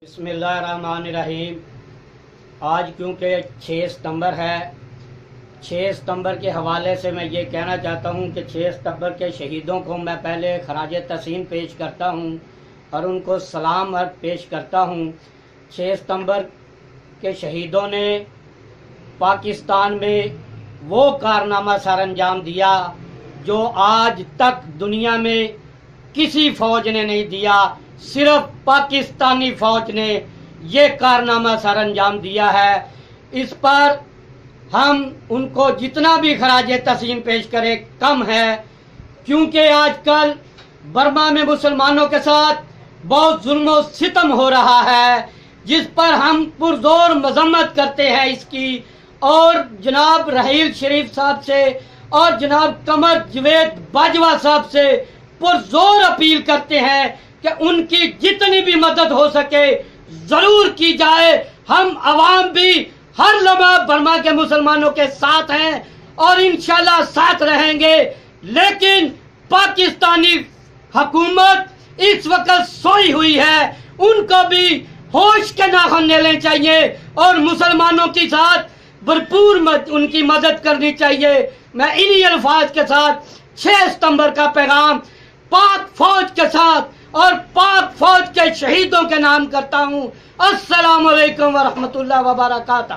بسم اللہ الرحمن الرحیم۔ آج کیونکہ 6 ستمبر ہے، 6 ستمبر کے حوالے سے میں یہ کہنا چاہتا ہوں کہ 6 ستمبر کے شہیدوں کو میں پہلے خراج تحسین پیش کرتا ہوں اور ان کو سلام عرض پیش کرتا ہوں۔ 6 ستمبر کے شہیدوں نے پاکستان میں وہ کارنامہ سر انجام دیا جو آج تک دنیا میں کسی فوج نے نہیں دیا، صرف پاکستانی فوج نے یہ کارنامہ سر انجام دیا ہے۔ اس پر ہم ان کو جتنا بھی خراج تحسین پیش کریں کم ہے، کیونکہ آج کل برما میں مسلمانوں کے ساتھ بہت ظلم و ستم ہو رہا ہے، جس پر ہم پرزور مذمت کرتے ہیں اس کی، اور جناب رحیل شریف صاحب سے اور جناب قمر جاوید باجوہ صاحب سے پرزور اپیل کرتے ہیں کہ ان کی جتنی بھی مدد ہو سکے ضرور کی جائے۔ ہم عوام بھی ہر لمحہ برما کے مسلمانوں کے ساتھ ہیں اور انشاءاللہ ساتھ رہیں گے، لیکن پاکستانی حکومت اس وقت سوئی ہوئی ہے، ان کو بھی ہوش کے ناخن لینے چاہیے اور مسلمانوں کے ساتھ بھرپور ان کی مدد کرنی چاہیے۔ میں انہی الفاظ کے ساتھ 6 ستمبر کا پیغام پاک فوج کے ساتھ اور پاک فوج کے شہیدوں کے نام کرتا ہوں۔ السلام علیکم ورحمۃ اللہ وبرکاتہ۔